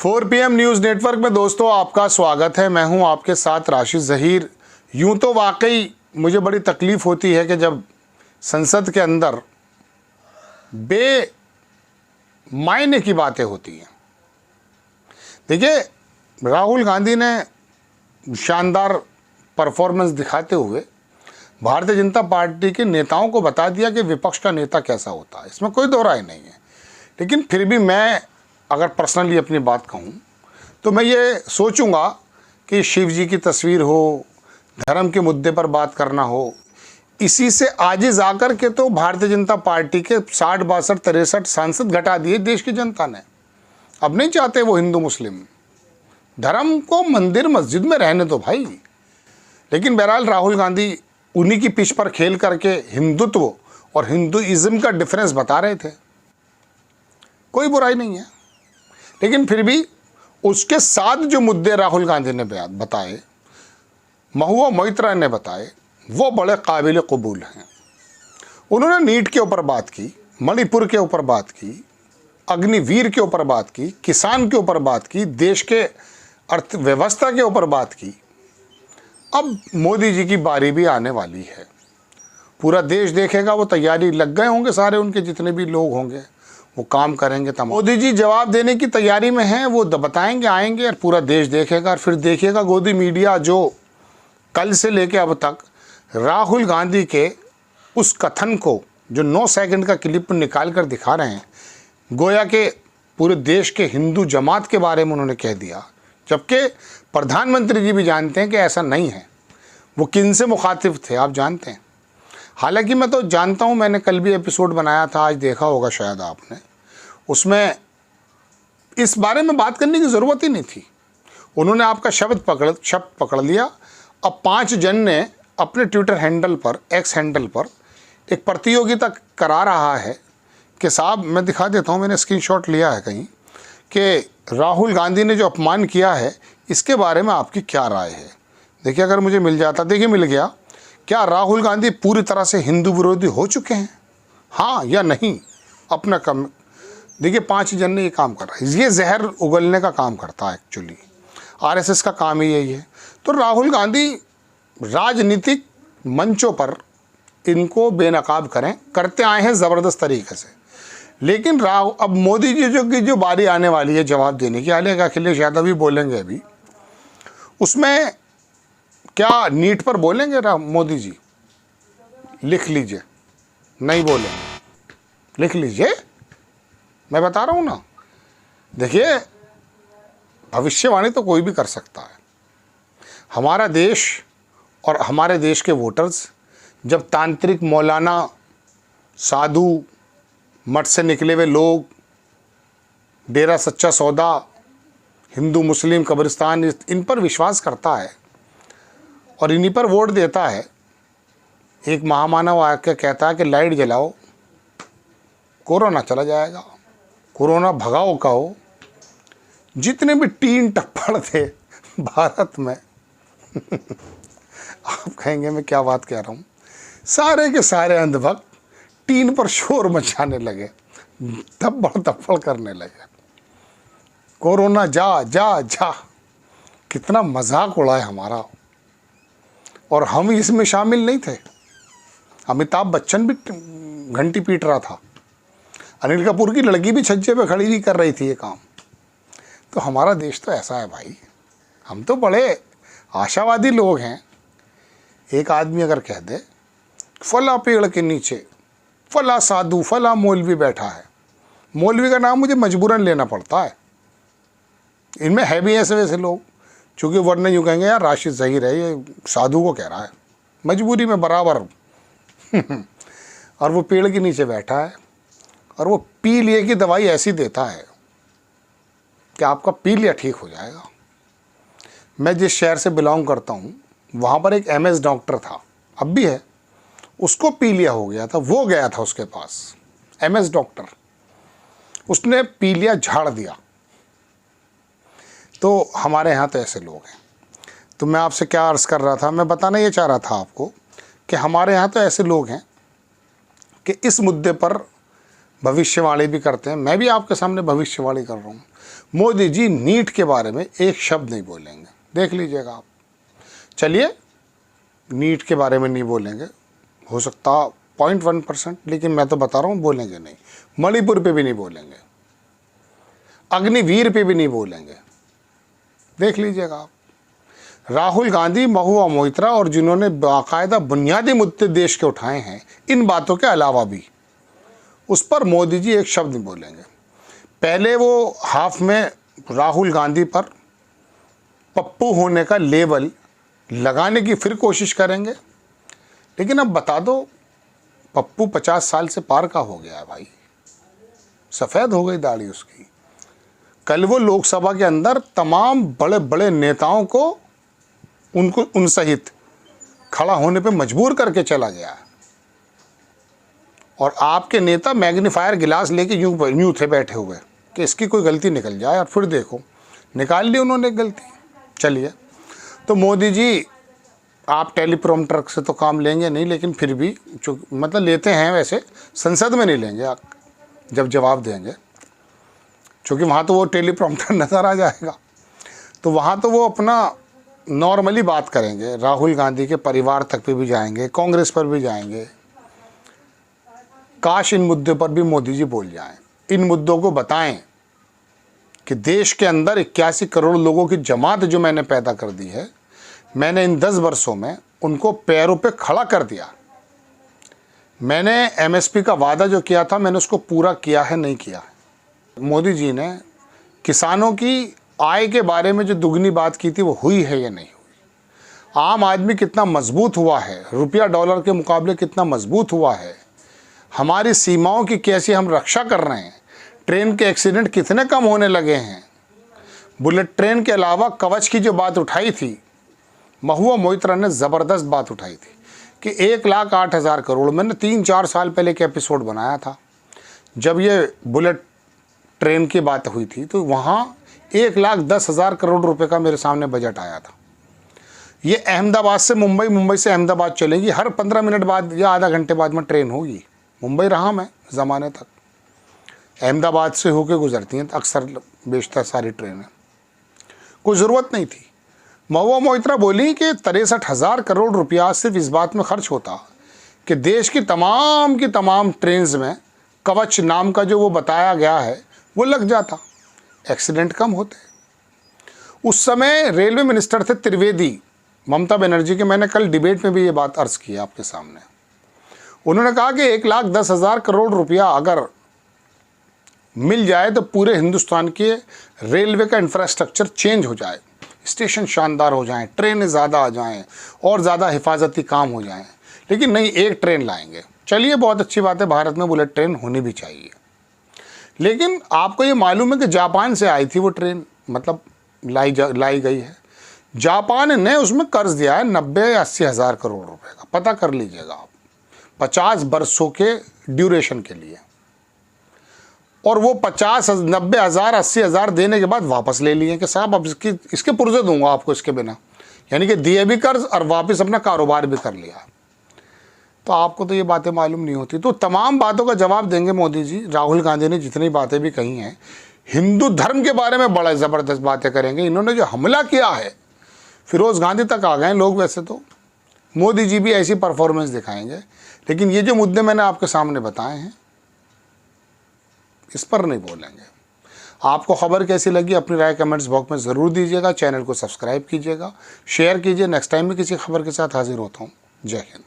4 PM news network में दोस्तों आपका स्वागत है। मैं हूं आपके साथ राशिद ज़हीर। यूं तो वाकई मुझे बड़ी तकलीफ़ होती है कि जब संसद के अंदर बेमायने की बातें होती हैं। देखिए, राहुल गांधी ने शानदार परफॉर्मेंस दिखाते हुए भारतीय जनता पार्टी के नेताओं को बता दिया कि विपक्ष का नेता कैसा होता है, इसमें कोई दो राय नहीं है। लेकिन फिर भी मैं अगर पर्सनली अपनी बात कहूँ तो मैं ये सोचूंगा कि शिव जी की तस्वीर हो, धर्म के मुद्दे पर बात करना हो, इसी से आजिज़ आकर के तो भारतीय जनता पार्टी के 60, 62, 63 सांसद घटा दिए देश की जनता ने। अब नहीं चाहते वो हिंदू मुस्लिम, धर्म को मंदिर मस्जिद में रहने दो भाई। लेकिन बहरहाल राहुल गांधी उन्हीं की पिच पर खेल करके हिंदुत्व और हिंदुइज्म का डिफरेंस बता रहे थे। कोई बुराई नहीं है, लेकिन फिर भी उसके साथ जो मुद्दे राहुल गांधी ने बताए, महुआ मोइत्रा ने बताए, वो बड़े काबिल कबूल हैं। उन्होंने नीट के ऊपर बात की, मणिपुर के ऊपर बात की, अग्निवीर के ऊपर बात की, किसान के ऊपर बात की, देश के अर्थव्यवस्था के ऊपर बात की। अब मोदी जी की बारी भी आने वाली है। पूरा देश देखेगा, वो तैयारी लग गए होंगे, सारे उनके जितने भी लोग होंगे वो काम करेंगे। तमाम मोदी जी जवाब देने की तैयारी में हैं, वो बताएंगे, आएंगे और पूरा देश देखेगा। और फिर देखिएगा गोदी मीडिया जो कल से लेके अब तक राहुल गांधी के उस कथन को जो 9 सेकंड का क्लिप निकाल कर दिखा रहे हैं, गोया के पूरे देश के हिंदू जमात के बारे में उन्होंने कह दिया, जबकि प्रधानमंत्री जी भी जानते हैं कि ऐसा नहीं है। वो किन से मुखातिब थे आप जानते हैं। हालांकि मैं तो जानता हूँ, मैंने कल भी एपिसोड बनाया था, आज देखा होगा शायद आपने। उसमें इस बारे में बात करने की ज़रूरत ही नहीं थी। उन्होंने आपका शब्द पकड़ लिया। अब 5 जन ने अपने ट्विटर हैंडल पर, एक्स हैंडल पर एक प्रतियोगिता करा रहा है कि साहब, मैं दिखा देता हूँ, मैंने स्क्रीनशॉट लिया है कहीं, कि राहुल गांधी ने जो अपमान किया है इसके बारे में आपकी क्या राय है। देखिए, अगर मुझे मिल जाता, देखिए मिल गया। क्या राहुल गांधी पूरी तरह से हिंदू विरोधी हो चुके हैं, हाँ या नहीं? अपना कम देखिए, 5 जन ने ये काम कर रहा है। ये जहर उगलने का काम करता है एक्चुअली। आरएसएस का काम ही यही है। तो राहुल गांधी राजनीतिक मंचों पर इनको बेनकाब करते आए हैं ज़बरदस्त तरीके से। लेकिन अब मोदी जी की जो बारी आने वाली है जवाब देने की, हालांकि अखिलेश यादव भी बोलेंगे अभी, उसमें क्या नीट पर बोलेंगे मोदी जी? लिख लीजिए, नहीं बोलेंगे, लिख लीजिए, मैं बता रहा हूँ ना। देखिए, भविष्यवाणी तो कोई भी कर सकता है। हमारा देश और हमारे देश के वोटर्स जब तांत्रिक, मौलाना, साधु, मठ से निकले हुए लोग, डेरा सच्चा सौदा, हिंदू मुस्लिम कब्रिस्तान, इन पर विश्वास करता है और इन्हीं पर वोट देता है। एक महामानव आके कहता है कि लाइट जलाओ, कोरोना चला जाएगा, कोरोना भगाओ कहो। जितने भी टीन टप्पड़ थे भारत में आप कहेंगे मैं क्या बात कह रहा हूँ, सारे के सारे अंधभक्त टीन पर शोर मचाने लगे, धब्बड़ धब्बड़ करने लगे, कोरोना जा जा जा। कितना मजाक उड़ा है हमारा, और हम इसमें शामिल नहीं थे। अमिताभ बच्चन भी घंटी पीट रहा था, अनिल कपूर की लड़की भी छज्जे पे खड़ी भी कर रही थी ये काम। तो हमारा देश तो ऐसा है भाई, हम तो बड़े आशावादी लोग हैं। एक आदमी अगर कह दे फला पेड़ के नीचे फला साधु, फला मौलवी बैठा है, मौलवी का नाम मुझे मजबूरन लेना पड़ता है। इनमें है भी ऐसे वैसे लोग, चूँकि वरना यूँ कहेंगे यार राशिद ज़हीर है, ये साधु को कह रहा है, मजबूरी में बराबर और वो पेड़ के नीचे बैठा है और वो पी लिए की दवाई ऐसी देता है कि आपका पी लिया ठीक हो जाएगा। मैं जिस शहर से बिलोंग करता हूँ वहाँ पर एक MS डॉक्टर था, अब भी है, उसको पी लिया हो गया था, वो गया था उसके पास, MS डॉक्टर, उसने पी लिया, झाड़ दिया। तो हमारे यहाँ तो ऐसे लोग हैं। तो मैं आपसे क्या अर्ज़ कर रहा था, मैं बताना ये चाह रहा था आपको कि हमारे यहाँ तो ऐसे लोग हैं कि इस मुद्दे पर भविष्यवाणी भी करते हैं। मैं भी आपके सामने भविष्यवाणी कर रहा हूँ। मोदी जी नीट के बारे में एक शब्द नहीं बोलेंगे, देख लीजिएगा आप। चलिए नीट के बारे में नहीं बोलेंगे, हो सकता 0.1%, लेकिन मैं तो बता रहा हूँ बोलेंगे नहीं। मणिपुर पे भी नहीं बोलेंगे, अग्निवीर पे भी नहीं बोलेंगे, देख लीजिएगा आप। राहुल गांधी, महुआ मोइत्रा और जिन्होंने बाकायदा बुनियादी मुद्दे देश के उठाए हैं, इन बातों के अलावा भी उस पर मोदी जी एक शब्द नहीं बोलेंगे। पहले वो हाफ में राहुल गांधी पर पप्पू होने का लेबल लगाने की फिर कोशिश करेंगे, लेकिन अब बता दो पप्पू 50 साल से पार का हो गया है भाई, सफ़ेद हो गई दाढ़ी उसकी। कल वो लोकसभा के अंदर तमाम बड़े बड़े नेताओं को उन सहित खड़ा होने पे मजबूर करके चला गया है, और आपके नेता मैग्नीफायर गिलास लेके यूं थे बैठे हुए कि इसकी कोई गलती निकल जाए, और फिर देखो निकाल ली उन्होंने गलती। चलिए, तो मोदी जी आप टेलीप्रॉम्प्टर से तो काम लेंगे नहीं, लेकिन फिर भी मतलब लेते हैं, वैसे संसद में नहीं लेंगे आप जब जवाब देंगे, क्योंकि वहाँ तो वो टेलीप्रॉम्प्टर नज़र आ जाएगा, तो वहाँ तो वो अपना नॉर्मली बात करेंगे। राहुल गांधी के परिवार तक पे भी जाएंगे, कांग्रेस पर भी जाएंगे। काश इन मुद्दों पर भी मोदी जी बोल जाएं, इन मुद्दों को बताएं कि देश के अंदर 81 करोड़ लोगों की जमात जो मैंने पैदा कर दी है, मैंने इन 10 वर्षों में उनको पैरों पे खड़ा कर दिया। मैंने एमएसपी का वादा जो किया था, मैंने उसको पूरा किया है, नहीं किया है। मोदी जी ने किसानों की आय के बारे में जो दुगनी बात की थी, वो हुई है या नहीं हुई? आम आदमी कितना मजबूत हुआ है, रुपया डॉलर के मुकाबले कितना मजबूत हुआ है, हमारी सीमाओं की कैसी हम रक्षा कर रहे हैं, ट्रेन के एक्सीडेंट कितने कम होने लगे हैं। बुलेट ट्रेन के अलावा कवच की जो बात उठाई थी, महुआ मोइत्रा ने ज़बरदस्त बात उठाई थी कि 1,08,000 करोड़। मैंने 3-4 साल पहले एक एपिसोड बनाया था, जब ये बुलेट ट्रेन की बात हुई थी, तो वहाँ 1,10,000 करोड़ रुपए का मेरे सामने बजट आया था। ये अहमदाबाद से मुंबई, मुंबई से अहमदाबाद चलेगी, हर 15 मिनट बाद या आधा घंटे बाद में ट्रेन होगी। मुंबई रहा मैं ज़माने तक, अहमदाबाद से होके गुजरती हैं अक्सर बेशतर सारी ट्रेनें, कोई ज़रूरत नहीं थी। महुआ मोइत्रा बोली कि 63,000 करोड़ रुपया सिर्फ इस बात में खर्च होता कि देश की तमाम ट्रेन्स में कवच नाम का जो वो बताया गया है वो लग जाता, एक्सीडेंट कम होते। उस समय रेलवे मिनिस्टर थे त्रिवेदी, ममता बनर्जी के। मैंने कल डिबेट में भी ये बात अर्ज़ की आपके सामने। उन्होंने कहा कि 1,10,000 करोड़ रुपया अगर मिल जाए तो पूरे हिंदुस्तान के रेलवे का इंफ्रास्ट्रक्चर चेंज हो जाए, स्टेशन शानदार हो जाएं, ट्रेनें ज़्यादा आ जाएं और ज़्यादा हिफाजती काम हो जाएं। लेकिन नहीं, एक ट्रेन लाएंगे। चलिए, बहुत अच्छी बात है, भारत में बुलेट ट्रेन होनी भी चाहिए। लेकिन आपको ये मालूम है कि जापान से आई थी वो ट्रेन, मतलब लाई गई है। जापान ने उसमें कर्ज दिया है 90 या 80 हज़ार करोड़ रुपए का, पता कर लीजिएगा आप, 50 बरसों के ड्यूरेशन के लिए। और वो 50, 90 हज़ार, 80 हज़ार देने के बाद वापस ले लिए कि साहब अब इसके पुर्जे दूंगा आपको इसके बिना, यानी कि दिए भी कर्ज और वापस अपना कारोबार भी कर लिया। तो आपको तो ये बातें मालूम नहीं होती। तो तमाम बातों का जवाब देंगे मोदी जी। राहुल गांधी ने जितनी बातें भी कही हैं, हिंदू धर्म के बारे में बड़ा ज़बरदस्त बातें करेंगे। इन्होंने जो हमला किया है, फिरोज़ गांधी तक आ गए लोग। वैसे तो मोदी जी भी ऐसी परफॉर्मेंस दिखाएंगे, लेकिन ये जो मुद्दे मैंने आपके सामने बताए हैं, इस पर नहीं बोलेंगे। आपको खबर कैसी लगी अपनी राय कमेंट्स बॉक्स में ज़रूर दीजिएगा। चैनल को सब्सक्राइब कीजिएगा, शेयर कीजिए। नेक्स्ट टाइम भी किसी खबर के साथ हाजिर होता हूँ। जय हिंद।